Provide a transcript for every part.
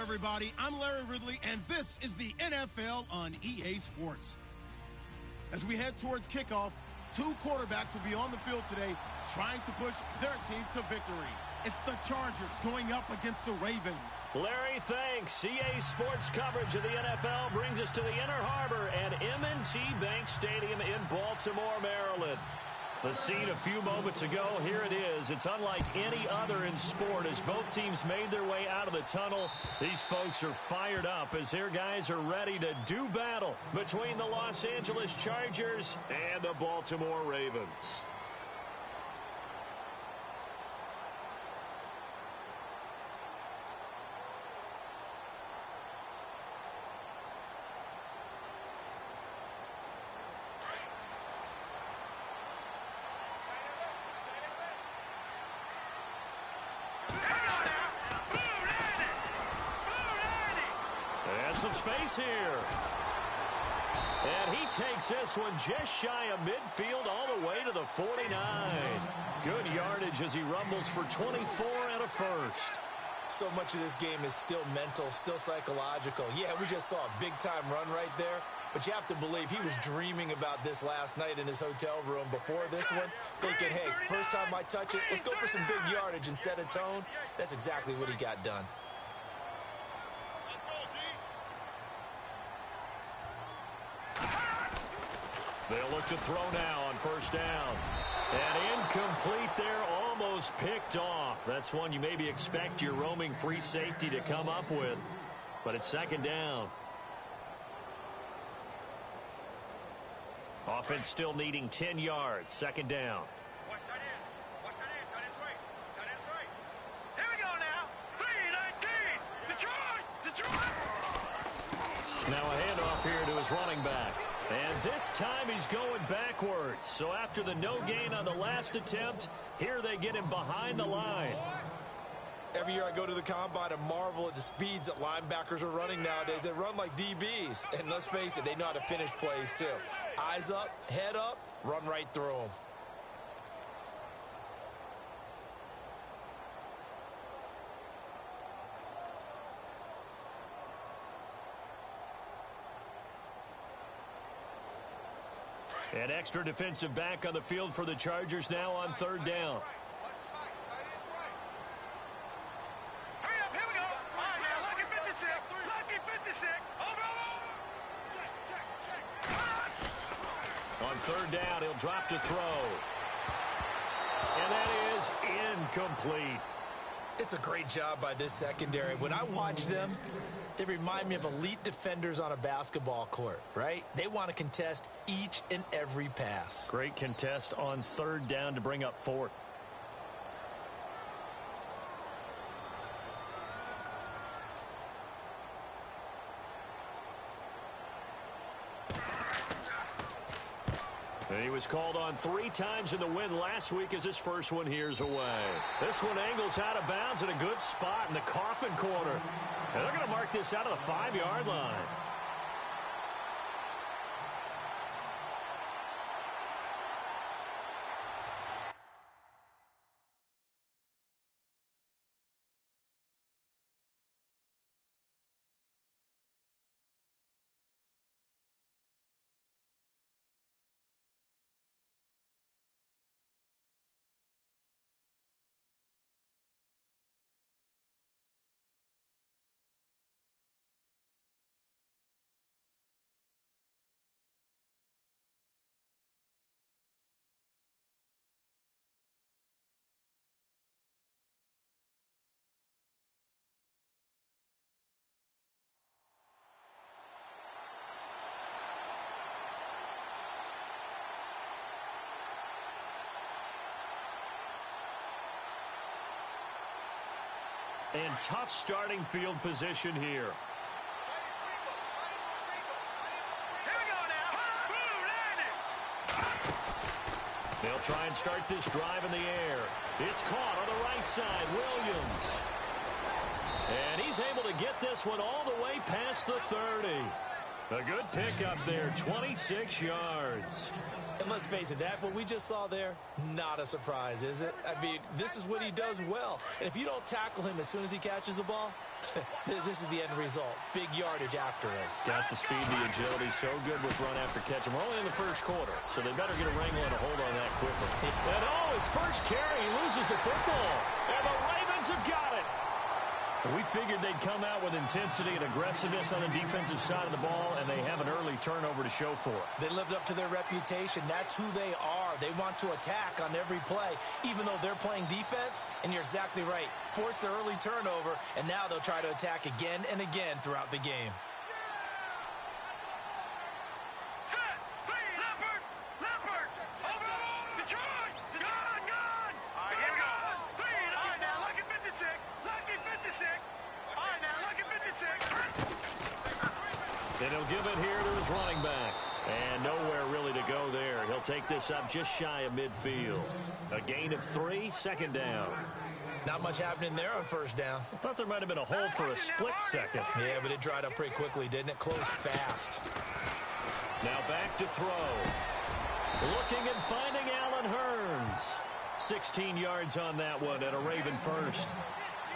everybody. I'm Larry Ridley, and this is the NFL on EA Sports. As we head towards kickoff, two quarterbacks will be on the field today trying to push their team to victory. It's the Chargers going up against the Ravens. Larry, thanks. EA Sports coverage of the NFL brings us to the Inner Harbor at M&T Bank Stadium in Baltimore, Maryland. The scene a few moments ago, here it is. It's unlike any other in sport as both teams made their way out of the tunnel. These folks are fired up as their guys are ready to do battle between the Los Angeles Chargers and the Baltimore Ravens. Some space here. And he takes this one just shy of midfield all the way to the 49. Good yardage as he rumbles for 24 and a first. So much of this game is still mental, still psychological. Yeah, we just saw a big-time run right there, but you have to believe he was dreaming about this last night in his hotel room before this one, thinking, hey, first time I touch it, let's go for some big yardage and set a tone. That's exactly what he got done. They'll look to throw now on first down. And incomplete there, almost picked off. That's one you maybe expect your roaming free safety to come up with. But it's second down. Offense still needing 10 yards. Second down. Watch that in. Watch that in. That is right. That is right. Here we go now. 3-19. Detroit. Now a handoff here to his running back. And this time he's going backwards. So after the no gain on the last attempt, here they get him behind the line. Every year I go to the combine and marvel at the speeds that linebackers are running nowadays. They run like DBs. And let's face it, they know how to finish plays too. Eyes up, head up, run right through them. An extra defensive back on the field for the Chargers now on third down. Hurry up, here we go. All right, now, lucky 56. Lucky 56. Over. On third down, he'll drop to throw. And that is incomplete. It's a great job by this secondary. When I watch them, they remind me of elite defenders on a basketball court, right? They want to contest each and every pass. Great contest on third down to bring up fourth. And he was called on 3 times in the win last week as his first one here's away. This one angles out of bounds in a good spot in the coffin corner. And they're going to mark this out of the 5-yard line. And tough starting field position here. Here we go now. They'll try and start this drive in the air. It's caught on the right side. Williams. And he's able to get this one all the way past the 30. A good pickup there, 26 yards. And let's face it, that what we just saw there, not a surprise, is it? I mean, this is what he does well. And if you don't tackle him as soon as he catches the ball, This is the end result. Big yardage afterwards. Got the speed, the agility, so good with run after catch. And we're only in the first quarter, so they better get a wrangle and a hold on that quickly. And his first carry, he loses the football. And the Ravens have got it. We figured they'd come out with intensity and aggressiveness on the defensive side of the ball, and they have an early turnover to show for it. They lived up to their reputation. That's who they are. They want to attack on every play, even though they're playing defense. And you're exactly right. Force the early turnover, and now they'll try to attack again and again throughout the game. And he'll give it here to his running back. And nowhere really to go there. He'll take this up just shy of midfield. A gain of 3, second down. Not much happening there on first down. I thought there might have been a hole for a split second. Yeah, but it dried up pretty quickly, didn't it? Closed fast. Now back to throw. Looking and finding Allen Hurns. 16 yards on that one and a Raven first.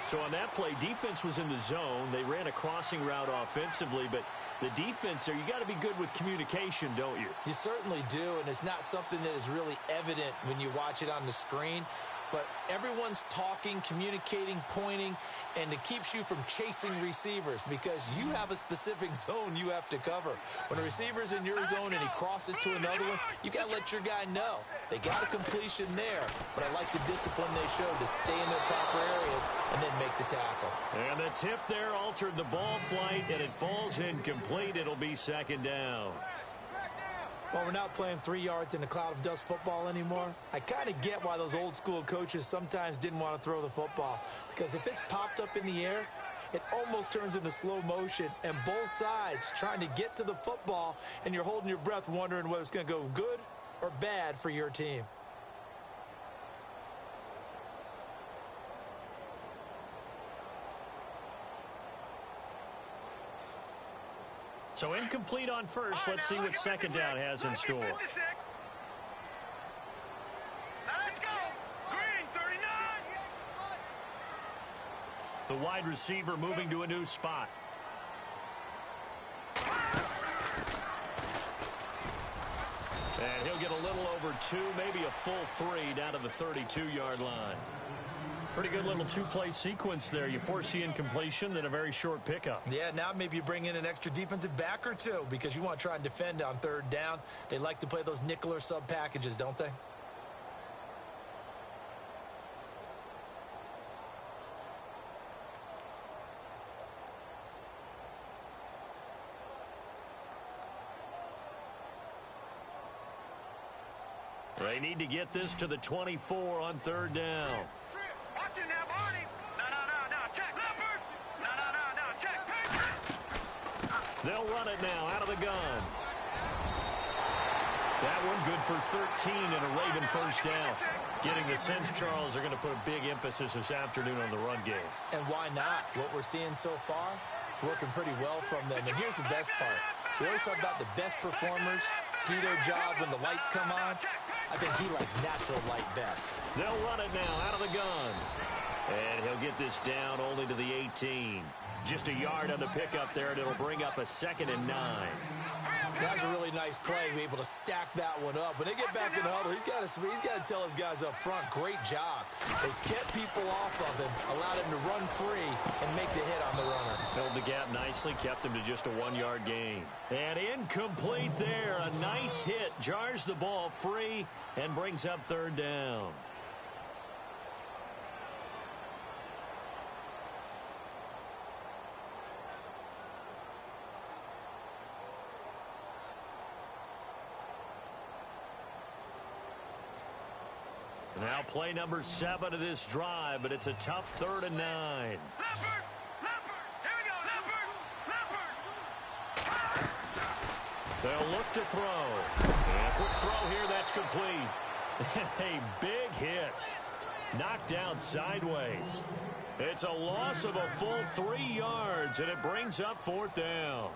So on that play, defense was in the zone. They ran a crossing route offensively, but the defense there, you got to be good with communication, don't you? You certainly do, and it's not something that is really evident when you watch it on the screen. But everyone's talking, communicating, pointing, and it keeps you from chasing receivers because you have a specific zone you have to cover. When a receiver's in your zone and he crosses to another one, you got to let your guy know. They got a completion there, but I like the discipline they showed to stay in their proper areas and then make the tackle. And the tip there altered the ball flight, and it falls incomplete. It'll be second down. Well, we're not playing 3 yards in a cloud of dust football anymore. I kind of get why those old school coaches sometimes didn't want to throw the football. Because if it's popped up in the air, it almost turns into slow motion. And both sides trying to get to the football, and you're holding your breath wondering whether it's going to go good or bad for your team. So incomplete on first. Let's see what second down has in store. Let's go. Green, 39. The wide receiver moving to a new spot. And he'll get a little over 2, maybe a full 3 down to the 32-yard line. Pretty good little two-play sequence there. You force the incompletion, then a very short pickup. Yeah, now maybe you bring in an extra defensive back or two because you want to try and defend on third down. They like to play those nickel or sub packages, don't they? They need to get this to the 24 on third down. Watch it now, Barney. No, check. No, check. They'll run it now out of the gun. That one good for 13 and a Raven first down. Getting the sense, Charles, they're going to put a big emphasis this afternoon on the run game. And why not? What we're seeing so far, working pretty well from them. And here's the best part. We always talk about the best performers do their job when the lights come on. I think he likes natural light best. They'll run it now out of the gun. And he'll get this down only to the 18. Just a yard on the pickup there, and it'll bring up a 2nd and 9. That was a really nice play, be able to stack that one up. When they get back in the huddle, he's got to tell his guys up front, great job. They kept people off of him, allowed him to run free, and make the hit on the runner. Filled the gap nicely, kept him to just a 1-yard gain. And incomplete there, a nice hit, jars the ball free, and brings up third down. Now play number 7 of this drive, but it's a tough 3rd and 9. Leopard! Here we go, Leopard! They'll look to throw. And a quick throw here, that's complete. A big hit. Knocked down sideways. It's a loss of a full 3 yards, and it brings up 4th down.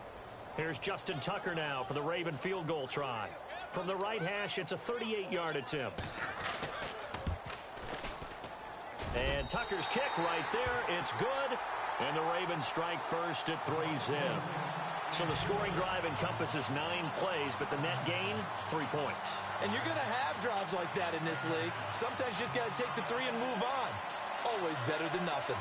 Here's Justin Tucker now for the Raven field goal try. From the right hash, it's a 38-yard attempt. And Tucker's kick right there, it's good, And the Ravens strike first at 3-zip. So the scoring drive encompasses 9 plays, but the net gain, 3 points. And you're going to have drives like that in this league. Sometimes you just got to take the 3 and move on. Always better than nothing.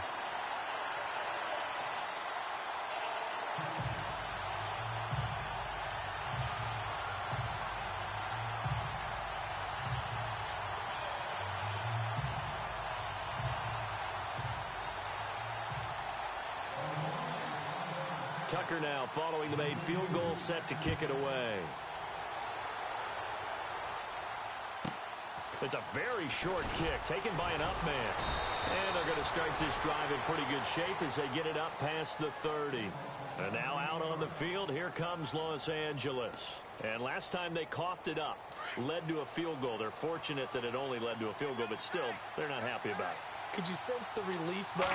Tucker now following the made field goal, set to kick it away. It's a very short kick taken by an up man. And they're going to start this drive in pretty good shape as they get it up past the 30. And now out on the field, here comes Los Angeles. And last time they coughed it up, led to a field goal. They're fortunate that it only led to a field goal, but still, they're not happy about it. Could you sense the relief, though,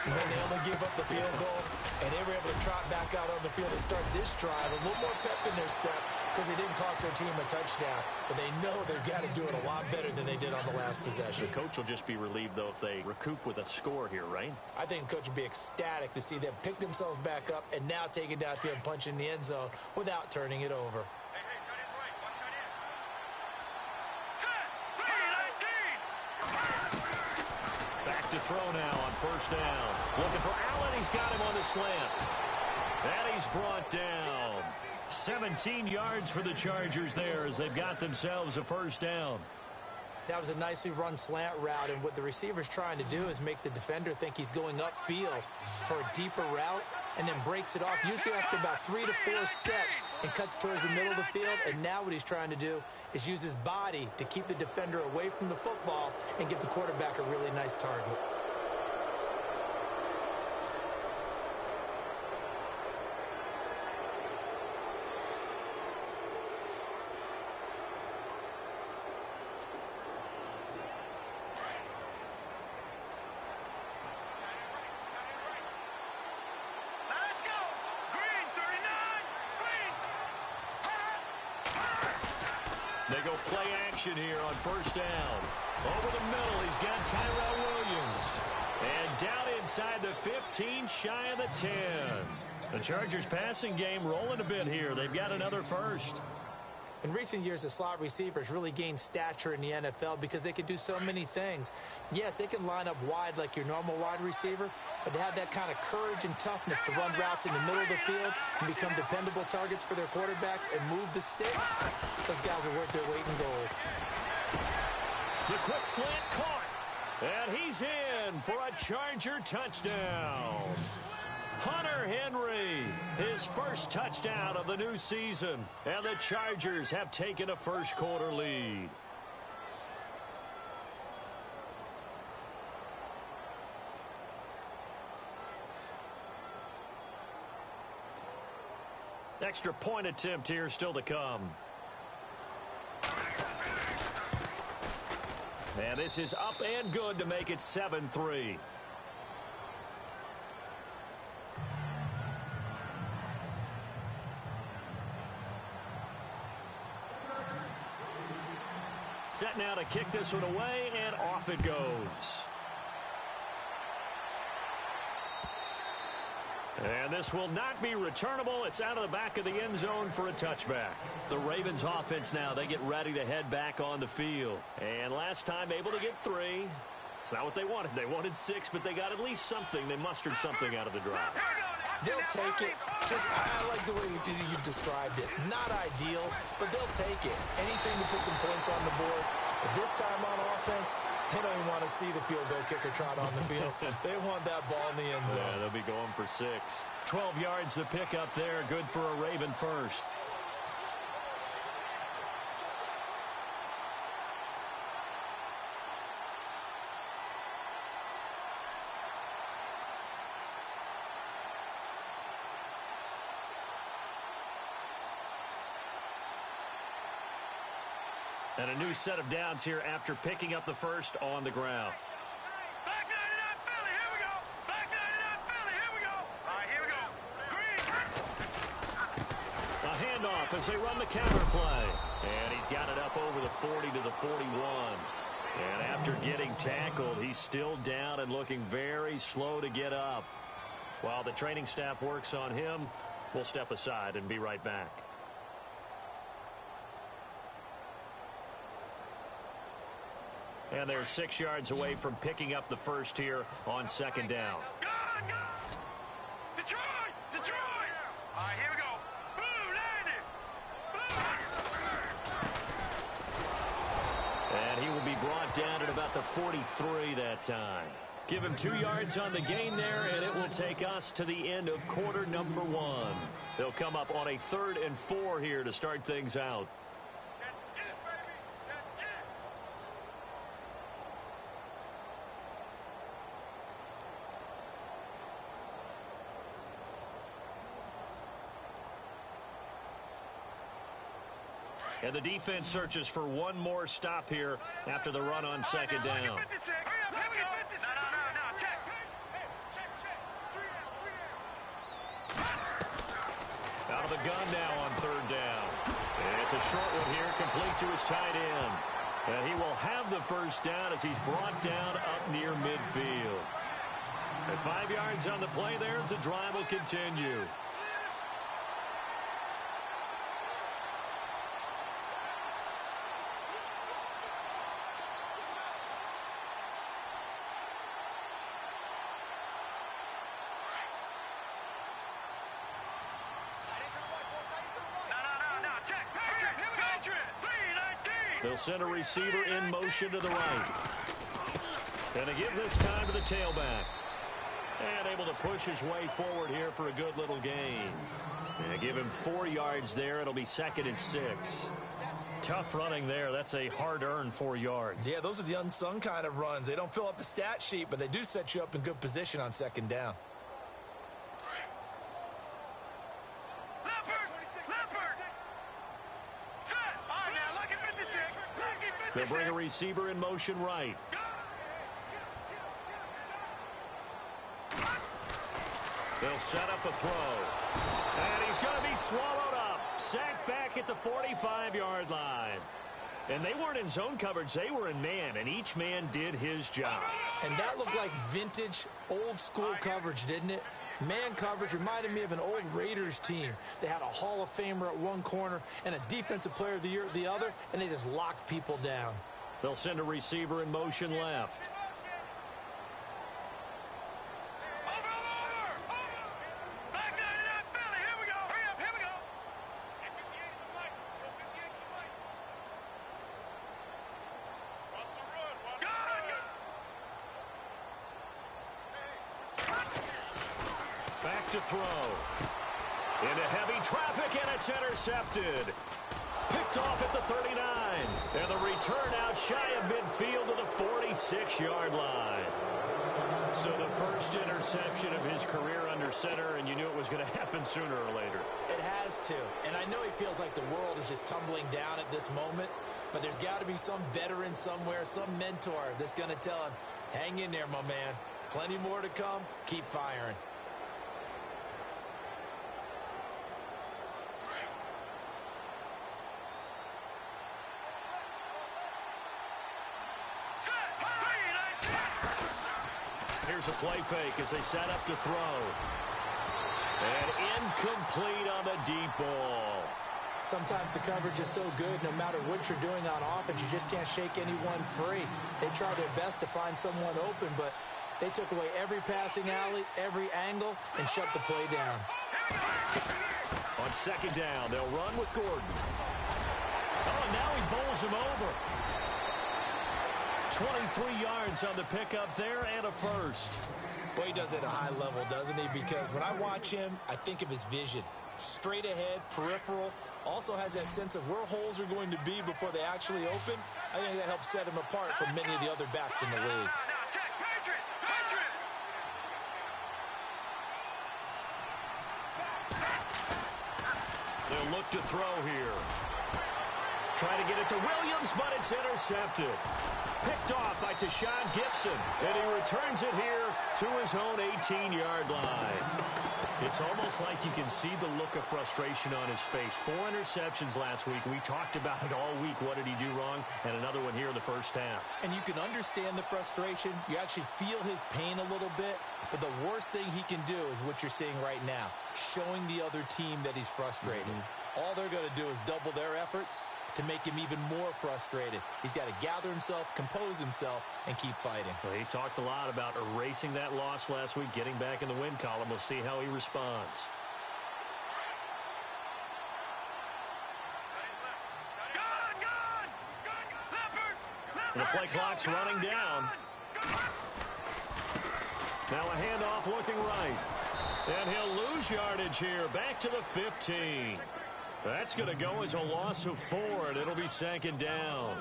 when they only gave up the field goal and they were able to trot back out on the field and start this drive? A little more pep in their step because they didn't cost their team a touchdown. But they know they've got to do it a lot better than they did on the last possession. The coach will just be relieved, though, if they recoup with a score here, right? I think the coach would be ecstatic to see them pick themselves back up and now take it downfield and punch in the end zone without turning it over. Back to throw now on first down. Looking for Allen. He's got him on the slant. And he's brought down. 17 yards for the Chargers there as they've got themselves a first down. That was a nicely run slant route, and what the receiver's trying to do is make the defender think he's going upfield for a deeper route and then breaks it off, usually after about 3 to 4 steps, and cuts towards the middle of the field. And now what he's trying to do is use his body to keep the defender away from the football and give the quarterback a really nice target. They go play action here on first down. Over the middle, he's got Tyrell Williams. And down inside the 15, shy of the 10. The Chargers passing game rolling a bit here. They've got another first. In recent years, the slot receivers really gained stature in the NFL because they can do so many things. Yes, they can line up wide like your normal wide receiver, but to have that kind of courage and toughness to run routes in the middle of the field and become dependable targets for their quarterbacks and move the sticks, those guys are worth their weight in gold. The quick slant caught, and he's in for a Charger touchdown. Hunter Henry, his first touchdown of the new season, and the Chargers have taken a first quarter lead. Extra point attempt here still to come. And this is up and good to make it 7-3. Set now to kick this one away, and off it goes. And this will not be returnable. It's out of the back of the end zone for a touchback. The Ravens offense now, they get ready to head back on the field. And last time able to get 3. It's not what they wanted. They wanted 6, but they got at least something. They mustered something out of the drive. They'll take it. I like the way you described it. Not ideal, but they'll take it. Anything to put some points on the board. But this time on offense, they don't even want to see the field goal kicker trot on the field. They want that ball in the end zone. Yeah, they'll be going for 6. 12 yards to pick up there. Good for a Raven first. And a new set of downs here after picking up the first on the ground. Back 99 Philly, here we go. Back 99 Philly, here we go. All right, here we go. Green. A handoff as they run the counter play. And he's got it up over the 40 to the 41. And after getting tackled, he's still down and looking very slow to get up. While the training staff works on him, we'll step aside and be right back. And they're 6 yards away from picking up the first here on second down. Detroit! Detroit! All right, here we go. Blue landed. And he will be brought down at about the 43 that time. Give him 2 yards on the gain there, and it will take us to the end of quarter number 1. They'll come up on a 3rd and 4 here to start things out. And the defense searches for one more stop here after the run on second down. Out of the gun now on 3rd down. And it's a short one here, complete to his tight end. And he will have the first down as he's brought down up near midfield. And 5 yards on the play there as the drive will continue. They'll send a receiver in motion to the right. And they give this time to the tailback. And able to push his way forward here for a good little gain. And give him 4 yards there. It'll be 2nd and 6. Tough running there. That's a hard-earned 4 yards. Yeah, those are the unsung kind of runs. They don't fill up the stat sheet, but they do set you up in good position on second down. They'll bring a receiver in motion right. They'll set up a throw. And he's going to be swallowed up. Sacked back at the 45-yard line. And they weren't in zone coverage. They were in man, and each man did his job. And that looked like vintage, old-school coverage, didn't it? Man coverage reminded me of an old Raiders team. They had a Hall of Famer at one corner and a Defensive Player of the Year at the other, and they just locked people down. They'll send a receiver in motion left. To throw. Into heavy traffic, and it's intercepted. Picked off at the 39. And the return out shy of midfield to the 46-yard line. So the first interception of his career under center, and you knew it was going to happen sooner or later. It has to. And I know he feels like the world is just tumbling down at this moment, but there's got to be some veteran somewhere, some mentor that's going to tell him, hang in there, my man. Plenty more to come. Keep firing. Here's a play fake as they set up to throw. And incomplete on the deep ball. Sometimes the coverage is so good, no matter what you're doing on offense, you just can't shake anyone free. They try their best to find someone open, but they took away every passing alley, every angle, and shut the play down. On second down, they'll run with Gordon. Oh, and now he bowls him over. 23 yards on the pickup there and a first. Boy, he does it at a high level, doesn't he? Because when I watch him, I think of his vision. Straight ahead, peripheral. Also has that sense of where holes are going to be before they actually open. I think that helps set him apart from many of the other backs in the league. They'll look to throw here. Trying to get it to Williams, but it's intercepted. Picked off by Tashawn Gibson, and he returns it here to his own 18-yard line. It's almost like you can see the look of frustration on his face. 4 interceptions last week. We talked about it all week. What did he do wrong? And another one here in the first half. And you can understand the frustration. You actually feel his pain a little bit. But the worst thing he can do is what you're seeing right now, showing the other team that he's frustrated. All they're going to do is double their efforts to make him even more frustrated. He's got to gather himself, compose himself, and keep fighting. Well, he talked a lot about erasing that loss last week, getting back in the win column. We'll see how he responds. And the play clock's running down. Now a handoff looking right. And he'll lose yardage here. Back to the 15. That's going to go as a loss of 4, and it'll be 2nd down.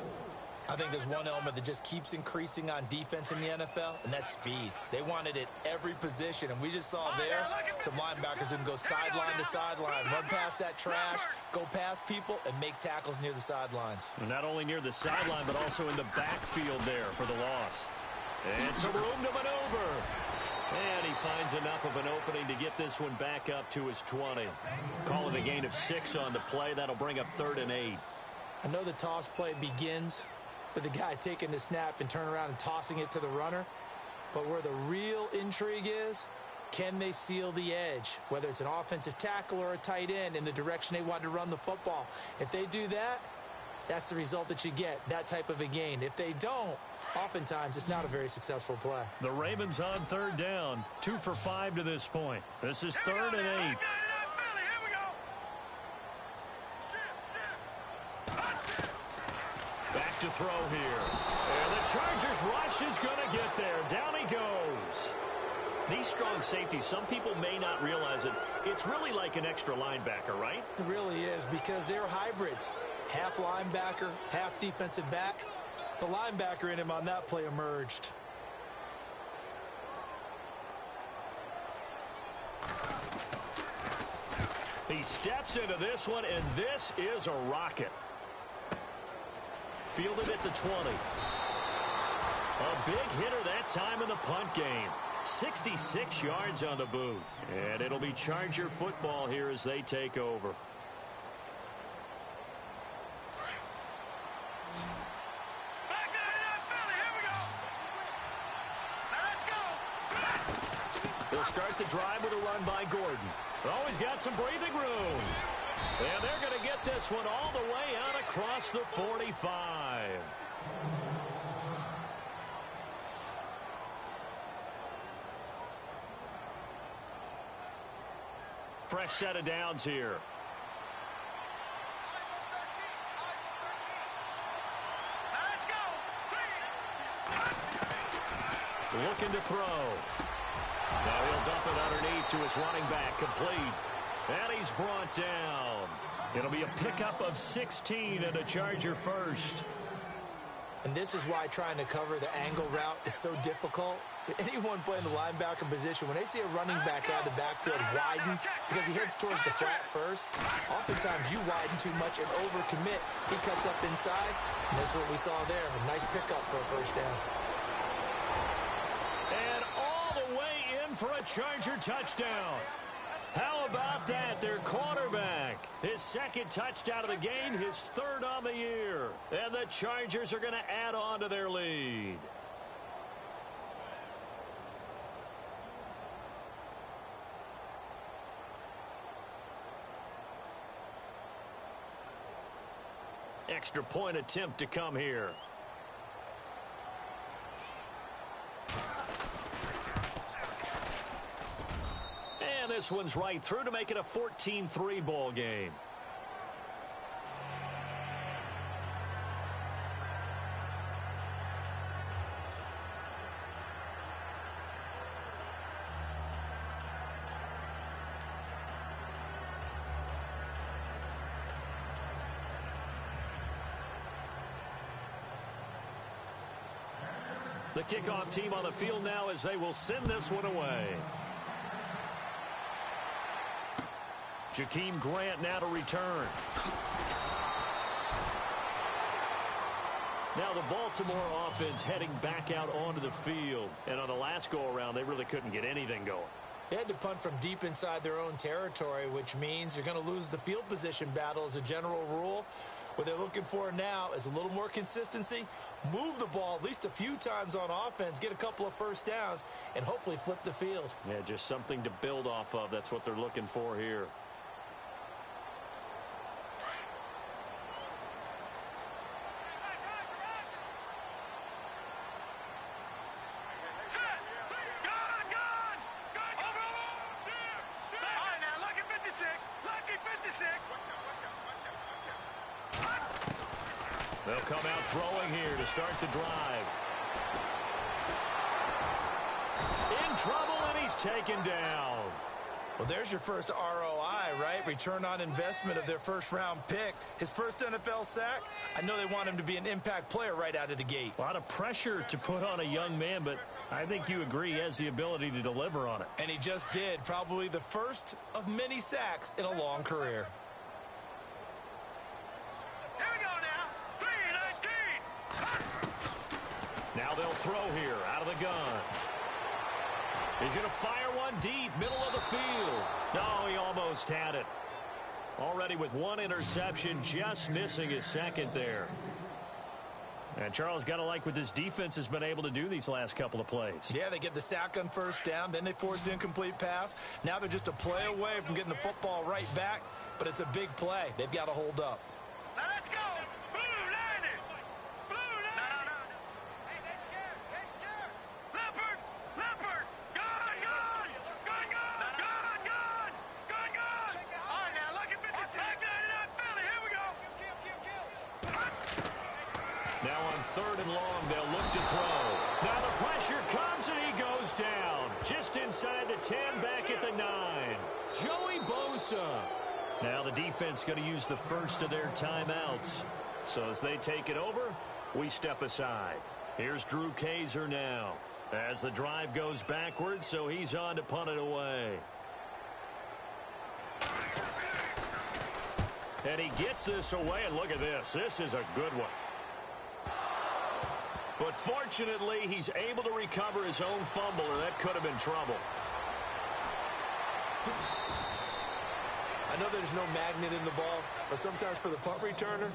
I think there's one element that just keeps increasing on defense in the NFL, and that's speed. They want it at every position, and we just saw there some linebackers who can go sideline to sideline, run past that trash, go past people, and make tackles near the sidelines. And not only near the sideline, but also in the backfield there for the loss. And some room to maneuver. And he finds enough of an opening to get this one back up to his 20. Call it a gain of 6 on the play. That'll bring up 3rd and 8. I know the toss play begins with the guy taking the snap and turning around and tossing it to the runner. But where the real intrigue is, can they seal the edge? Whether it's an offensive tackle or a tight end in the direction they want to run the football. If they do that, that's the result that you get, that type of a gain. If they don't, oftentimes it's not a very successful play. The Ravens on 3rd down, 2 for 5 to this point. This is 3rd and 8. Back to throw here. And the Chargers rush is going to get there. Down he goes. These strong safeties, some people may not realize it. It's really like an extra linebacker, right? It really is, because they're hybrids. Half linebacker, half defensive back. The linebacker in him on that play emerged. He steps into this one, and this is a rocket. Fielded at the 20. A big hitter that time in the punt game. 66 yards on the boot. And it'll be Charger football here as they take over. They'll start the drive with a run by Gordon. Oh, he's got some breathing room. And they're going to get this one all the way out across the 45. Fresh set of downs here. Looking to throw. Now he'll dump it underneath to his running back, complete. And he's brought down. It'll be a pickup of 16 and a Charger first. And this is why trying to cover the angle route is so difficult. Anyone playing the linebacker position, when they see a running back out of the backfield widen because he heads towards the flat first, oftentimes you widen too much and overcommit. He cuts up inside, and that's what we saw there. A nice pickup for a first down. And all the way in for a Charger touchdown. How about that? Their quarterback. His 2nd touchdown of the game, his 3rd on the year. And the Chargers are going to add on to their lead. Extra point attempt to come here. And this one's right through to make it a 14-3 ball game. The kickoff team on the field now as they will send this one away. Jakeem Grant now to return. Now the Baltimore offense heading back out onto the field. And on the last go-around, they really couldn't get anything going. They had to punt from deep inside their own territory, which means you're going to lose the field position battle as a general rule. What they're looking for now is a little more consistency, move the ball at least a few times on offense, get a couple of first downs, and hopefully flip the field. Yeah, just something to build off of. That's what they're looking for here. They'll come out throwing here to start the drive. In trouble, and he's taken down. Well, there's your first ROI, right? Return on investment of their first-round pick. His first NFL sack. I know they want him to be an impact player right out of the gate. A lot of pressure to put on a young man, but I think you agree he has the ability to deliver on it. And he just did. Probably the first of many sacks in a long career. Now they'll throw here out of the gun. He's going to fire one deep, middle of the field. No, he almost had it. Already with one interception, just missing his second there. And Charles, got to like what this defense has been able to do these last couple of plays. Yeah, they get the sack on first down, then they force the incomplete pass. Now they're just a play away from getting the football right back, but it's a big play. They've got to hold up. Now let's go. Now on 3rd and long, they'll look to throw. Now the pressure comes, and he goes down. Just inside the 10, back at the 9. Joey Bosa. Now the defense going to use the first of their timeouts. So as they take it over, we step aside. Here's Drew Kaiser now. As the drive goes backwards, so he's on to punt it away. And he gets this away, and look at this. This is a good one. But fortunately, he's able to recover his own fumble, or that could have been trouble. I know there's no magnet in the ball, but sometimes for the punt returner,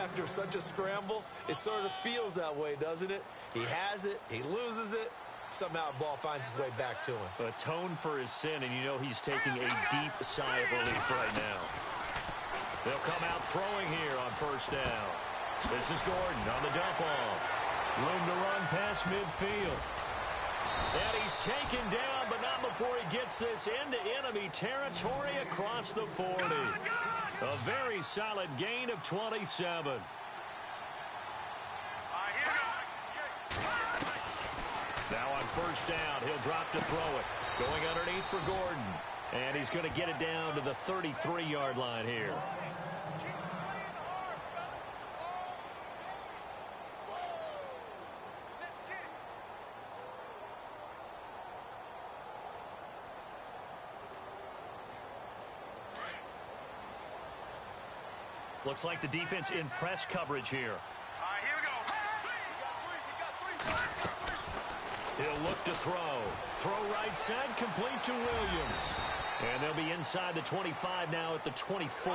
after such a scramble, it sort of feels that way, doesn't it? He has it, he loses it, somehow the ball finds its way back to him. Atone for his sin, and you know he's taking a deep sigh of relief right now. They'll come out throwing here on first down. This is Gordon on the dump off. Room to run past midfield. And he's taken down, but not before he gets this into enemy territory across the 40. A very solid gain of 27. Now on first down, he'll drop to throw it. Going underneath for Gordon. And he's going to get it down to the 33-yard line here. Looks like the defense in press coverage here. Here we go. He'll look to throw. Throw right side, complete to Williams. And they'll be inside the 25 now at the 24.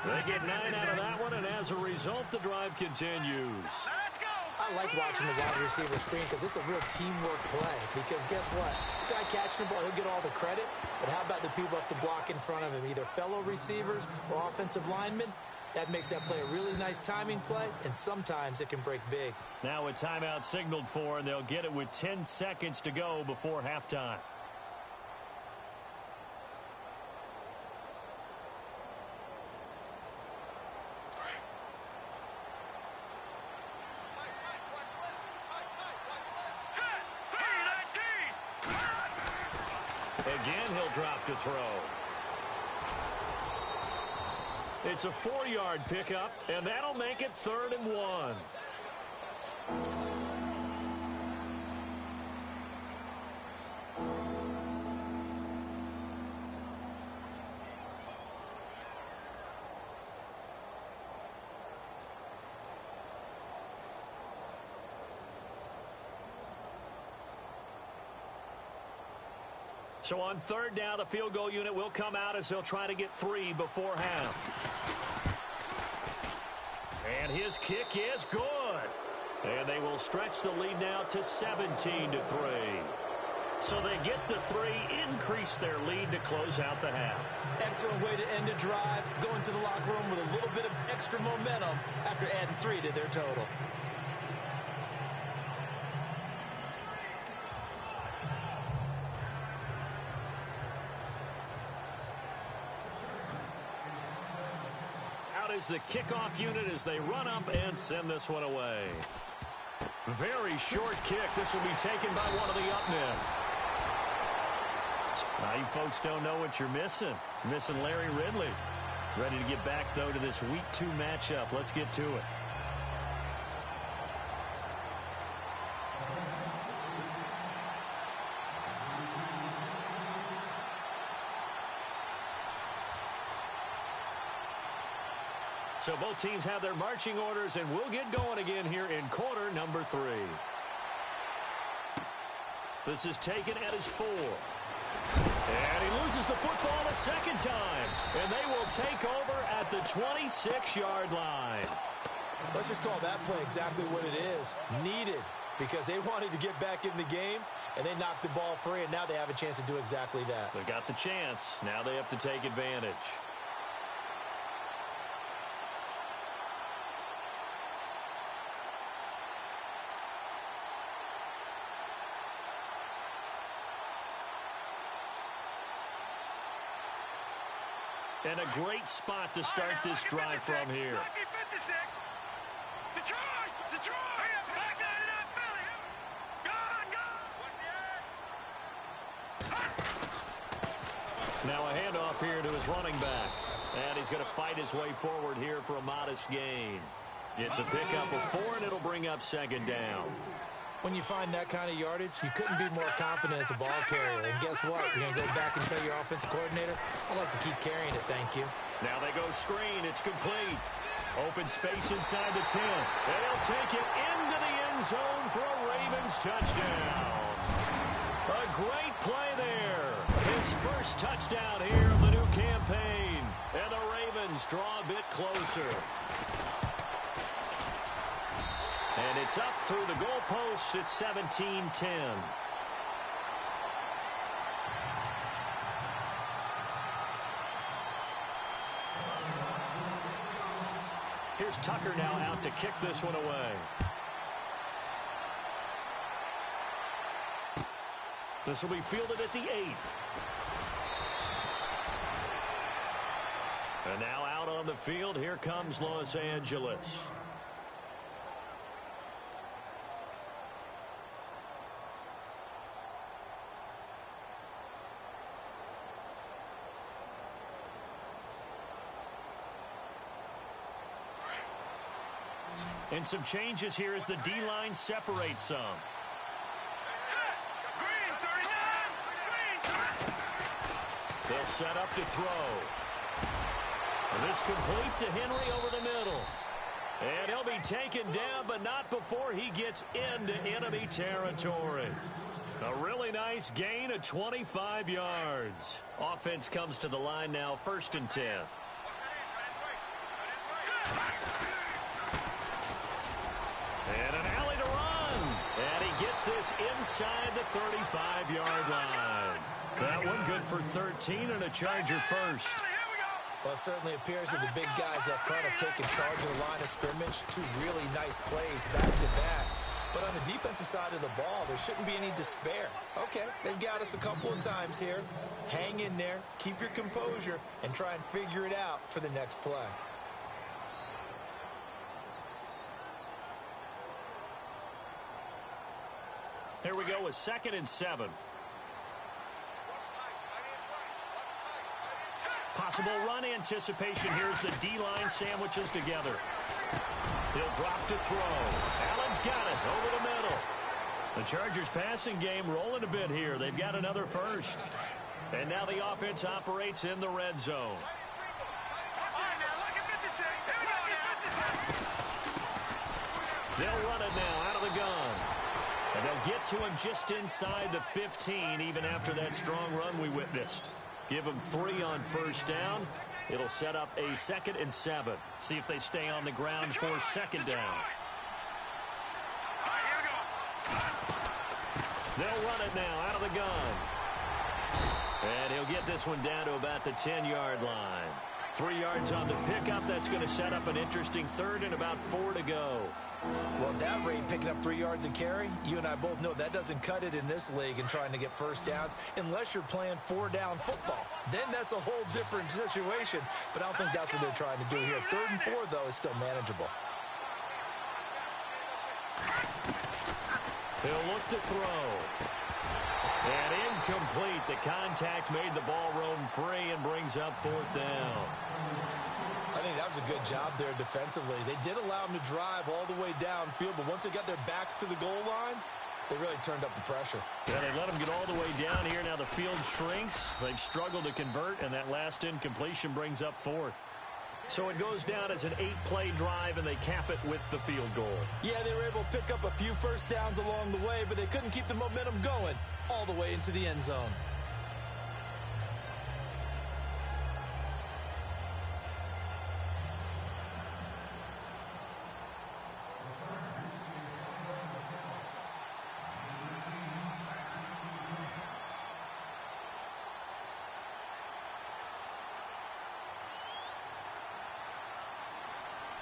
They get 9 out of that one, and as a result, the drive continues. I like watching the wide receiver screen because it's a real teamwork play. Because guess what? The guy catching the ball, he'll get all the credit. But how about the people have to block in front of him, either fellow receivers or offensive linemen? That makes that play a really nice timing play, and sometimes it can break big. Now a timeout signaled for, and they'll get it with 10 seconds to go before halftime. Again, he'll drop to throw. It's a 4-yard pickup, and that'll make it 3rd and 1. So on third down, the field goal unit will come out as they'll try to get 3 before half. And his kick is good. And they will stretch the lead now to 17-3. So they get the 3, increase their lead to close out the half. Excellent way to end a drive, going to the locker room with a little bit of extra momentum after adding 3 to their total. Out is the kickoff unit as they run up and send this one away. Very short kick. This will be taken by one of the up men. Now, you folks don't know what you're missing. Missing Larry Ridley. Ready to get back, though, to this Week 2 matchup. Let's get to it. So both teams have their marching orders, and we'll get going again here in quarter number 3. This is taken at his 4. And he loses the football a second time. And they will take over at the 26-yard line. Let's just call that play exactly what it is. Needed, because they wanted to get back in the game, and they knocked the ball free, and now they have a chance to do exactly that. They got the chance. Now they have to take advantage. And a great spot to start this drive from here. Now a handoff here to his running back. And he's going to fight his way forward here for a modest gain. It's a pickup of 4, and it'll bring up second down. When you find that kind of yardage, you couldn't be more confident as a ball carrier. And guess what? You're going to go back and tell your offensive coordinator, I'd like to keep carrying it, thank you. Now they go screen. It's complete. Open space inside the 10. And he'll take it into the end zone for a Ravens touchdown. A great play there. His first touchdown here of the new campaign. And the Ravens draw a bit closer. And it's up through the goalposts. It's 17-10. Here's Tucker now out to kick this one away. This will be fielded at the 8. And now out on the field, here comes Los Angeles. And some changes here as the D-line separates some. They'll set up to throw. And this complete to Henry over the middle. And he'll be taken down, but not before he gets into enemy territory. A really nice gain of 25 yards. Offense comes to the line now, 1st and 10. And an alley to run. And he gets this inside the 35-yard line. That one good for 13 and a Charger first. Well, it certainly appears that the big guys up front have taken charge of the line of scrimmage. 2 really nice plays back-to-back. But on the defensive side of the ball, there shouldn't be any despair. Okay, they've got us a couple of times here. Hang in there, keep your composure, and try and figure it out for the next play. Here we go with 2nd and 7. Possible run anticipation. Here's the D-line sandwiches together. He'll drop to throw. Allen's got it over the middle. The Chargers passing game rolling a bit here. They've got another first. And now the offense operates in the red zone. They'll run it now out of the gun. And they'll They'll get to him just inside the 15, even after that strong run we witnessed. Give him 3 on first down. It'll set up a 2nd and 7. See if they stay on the ground for 2nd down. They'll run it now out of the gun. And he'll get this one down to about the 10-yard line. 3 yards on the pickup. That's going to set up an interesting 3rd and about 4 to go. Well, at that rate, picking up 3 yards a carry, you and I both know that doesn't cut it in this league and trying to get first downs unless you're playing 4-down football. Then that's a whole different situation, but I don't think that's what they're trying to do here. 3rd and 4, though, is still manageable. He'll look to throw. And incomplete. The contact made the ball roam free and brings up 4th down. I think that was a good job there defensively. They did allow them to drive all the way downfield, but once they got their backs to the goal line, they really turned up the pressure. Yeah, they let them get all the way down here. Now the field shrinks. They've struggled to convert, and that last incompletion brings up 4th. So it goes down as an 8-play drive, and they cap it with the field goal. Yeah, they were able to pick up a few first downs along the way, but they couldn't keep the momentum going all the way into the end zone.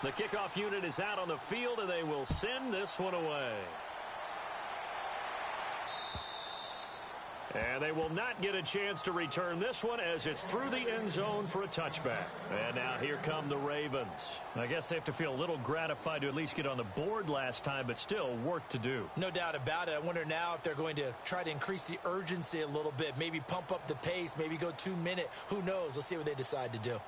The kickoff unit is out on the field, and they will send this one away. And they will not get a chance to return this one as it's through the end zone for a touchback. And now here come the Ravens. I guess they have to feel a little gratified to at least get on the board last time, but still work to do. No doubt about it. I wonder now if they're going to try to increase the urgency a little bit, maybe pump up the pace, maybe go 2-minute. Who knows? Let's see what they decide to do.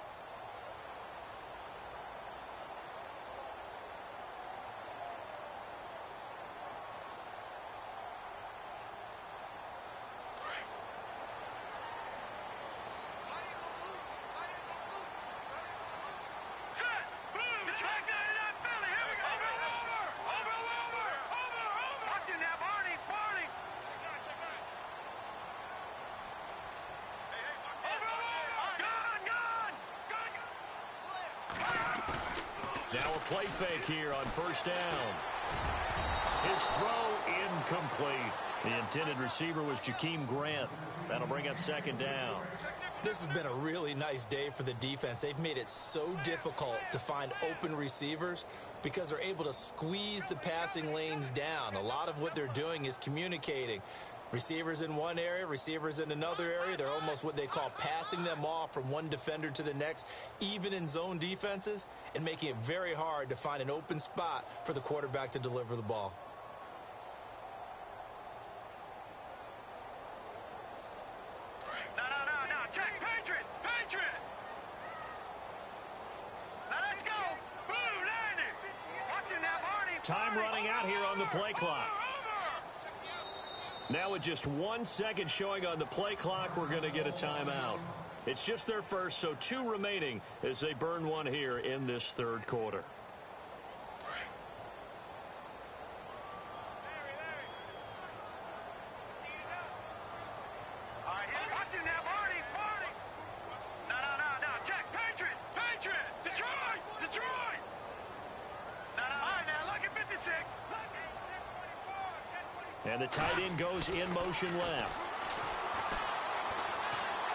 Now a play fake here on first down. His throw incomplete. The intended receiver was Jakeem Grant. That'll bring up 2nd down. This has been a really nice day for the defense. They've made it so difficult to find open receivers because they're able to squeeze the passing lanes down. A lot of what they're doing is communicating. Receivers in one area, receivers in another area. They're almost what they call passing them off from one defender to the next, even in zone defenses, and making it very hard to find an open spot for the quarterback to deliver the ball. No. Check. Patriot. Now let's go. Boom, landed. Watch him now, Barney. Time running out here on the play clock. Now with just 1 second showing on the play clock, we're going to get a timeout. It's just their first, so 2 remaining as they burn one here in this 3rd quarter. All right, watch him now, Barney. No. Check. Patriot. Detroit. No. All right, now look at 56. And the tight end goes in motion left.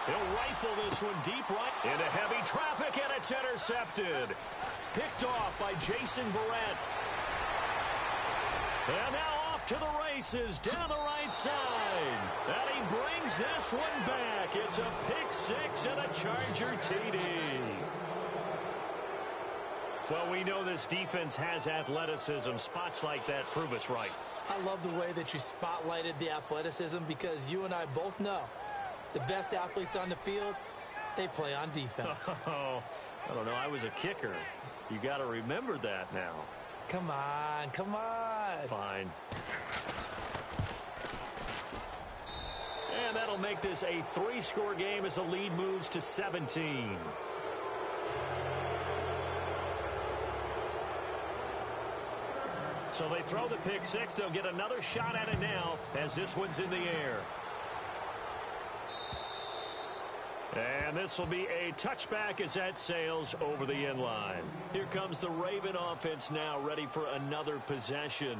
He'll rifle this one deep right into heavy traffic, and it's intercepted. Picked off by Jason Verrett. And now off to the races down the right side. And he brings this one back. It's a pick 6 and a Charger TD. Well, we know this defense has athleticism. Spots like that prove us right. I love the way that you spotlighted the athleticism because you and I both know the best athletes on the field, they play on defense. Oh, I don't know. I was a kicker. You got to remember that now. Come on. Fine. And that'll make this a 3-score game as the lead moves to 17. So they throw the pick six. They'll get another shot at it now as this one's in the air. And this will be a touchback as that sails over the end line. Here comes the Raven offense now, ready for another possession.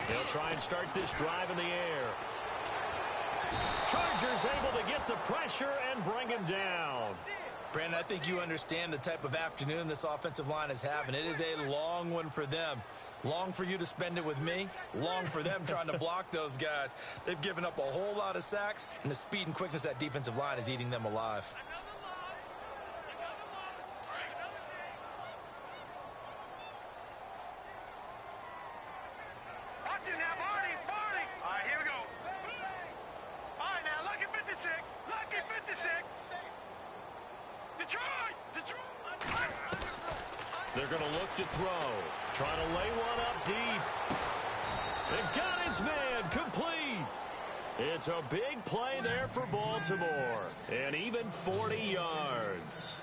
They'll try and start this drive in the air. Chargers able to get the pressure and bring him down. Brandon, I think you understand the type of afternoon this offensive line is having. It is a long one for them. Long for you to spend it with me. Long for them trying to block those guys. They've given up a whole lot of sacks, and the speed and quickness of that defensive line is eating them alive. They're going to look to throw. Trying to lay one up deep. And got his man complete. It's a big play there for Baltimore. And even 40 yards.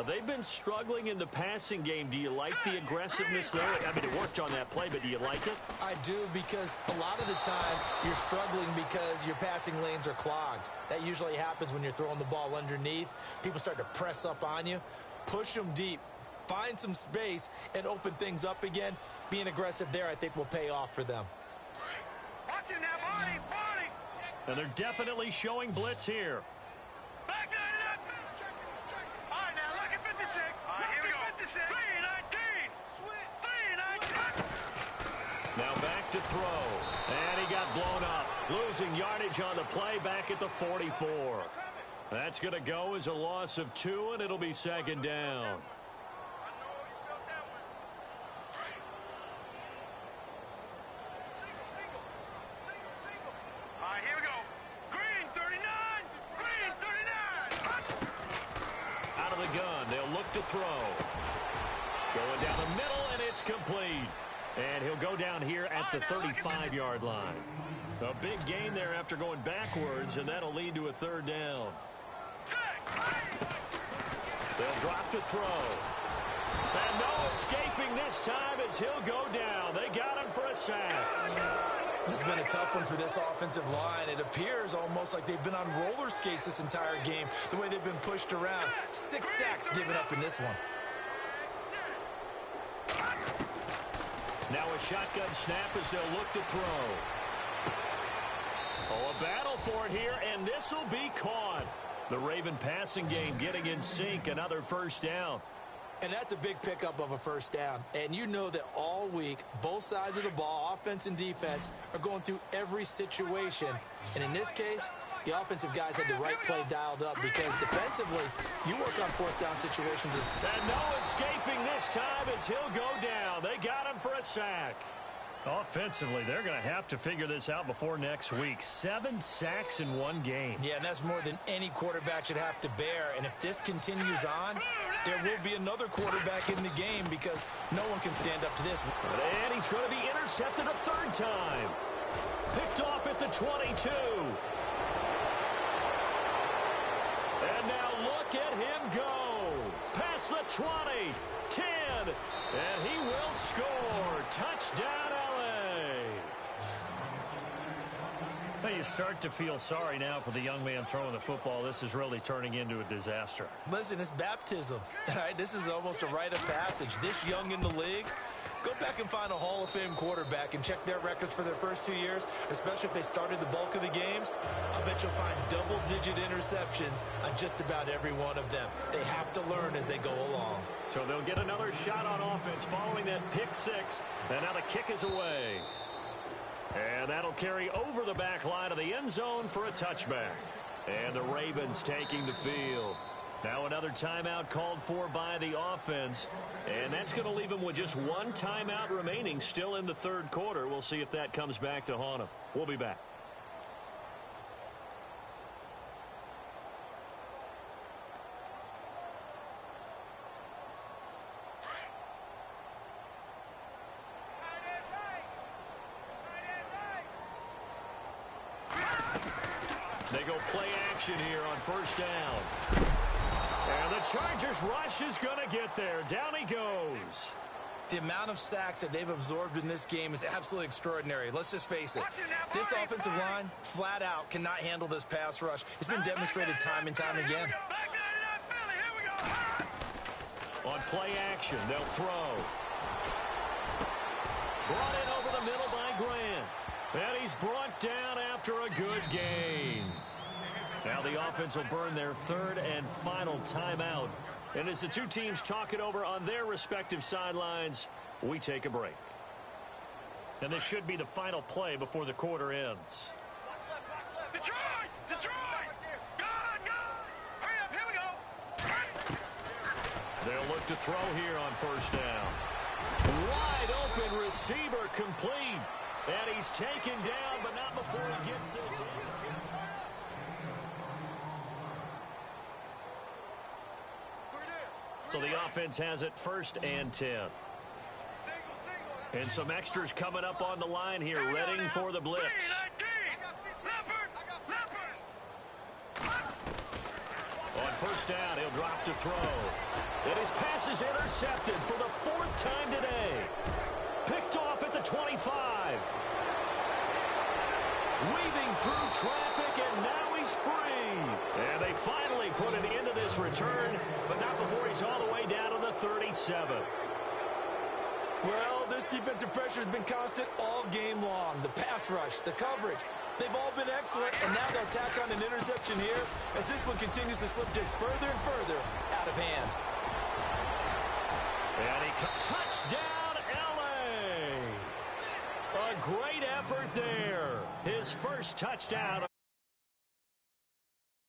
They've been struggling in the passing game. Do you like the aggressiveness there? I mean, it worked on that play, but do you like it? I do, because a lot of the time you're struggling because your passing lanes are clogged. That usually happens when you're throwing the ball underneath. People start to press up on you. Push them deep. Find some space and open things up again. Being aggressive there, I think, will pay off for them. And they're definitely showing blitz here. Now back to throw. And he got blown up. Losing yardage on the play back at the 44. That's going to go as a loss of 2, and it'll be second down. To throw. Going down the middle, and it's complete. And he'll go down here at the 35-yard line. A big gain there after going backwards, and that'll lead to a third down. They'll drop to throw. And no escaping this time as he'll go down. They got him for a sack. This has been a tough one for this offensive line. It appears almost like they've been on roller skates this entire game, the way they've been pushed around. 6 sacks given up in this one. Now a shotgun snap as they'll look to throw. Oh, a battle for it here, and this will be caught. The Raven passing game getting in sync, another first down. And that's a big pickup of a first down. And you know that all week, both sides of the ball, offense and defense, are going through every situation. And in this case, the offensive guys had the right play dialed up, because defensively, you work on fourth down situations. And no escaping this time as he'll go down. They got him for a sack. Offensively, they're going to have to figure this out before next week. 7 sacks in one game. Yeah, and that's more than any quarterback should have to bear. And if this continues on, there will be another quarterback in the game, because no one can stand up to this. And he's going to be intercepted a third time. Picked off at the 22. And now look at him go. Past the 20, 10, and he will score. Touchdown, L.A. Well, you start to feel sorry now for the young man throwing the football. This is really turning into a disaster. Listen, it's baptism. All right, this is almost a rite of passage. This young in the league, go back and find a Hall of Fame quarterback and check their records for their first 2 years, especially if they started the bulk of the games. I bet you'll find double-digit interceptions on just about every one of them. They have to learn as they go along. So they'll get another shot on offense following that pick six. And now the kick is away. And that'll carry over the back line of the end zone for a touchback. And the Ravens taking the field. Now another timeout called for by the offense. And that's going to leave them with just one timeout remaining still in the third quarter. We'll see if that comes back to haunt them. We'll be back. They go play action here on first down. And the Chargers rush is going to get there. Down he goes. The amount of sacks that they've absorbed in this game is absolutely extraordinary. Let's just face it. This offensive line, flat out, cannot handle this pass rush. It's been demonstrated time and time again. On play action, they'll throw. Brought in over the middle by Grant. And he's brought down after a good gain. Now the offense will burn their third and final timeout. And as the two teams talk it over on their respective sidelines, we take a break. And this should be the final play before the quarter ends. Detroit! Detroit! Go! Hurry up, here we go! They'll look to throw here on first down. Wide open receiver complete. And he's taken down, but not before he gets this in. So the offense has it first and 10. And some extras coming up on the line here, readying for the blitz. On first down, he'll drop to throw. And his pass is intercepted for the fourth time today. Picked off at the 25. Weaving through traffic, and now he's free. And they finally put an end to this return, but not before he's all the way down to the 37. Well, this defensive pressure has been constant all game long. The pass rush, the coverage, they've all been excellent, and now they'll tack on an interception here as this one continues to slip just further and further out of hand. And he touchdown, L.A. A great effort there. His first touchdown.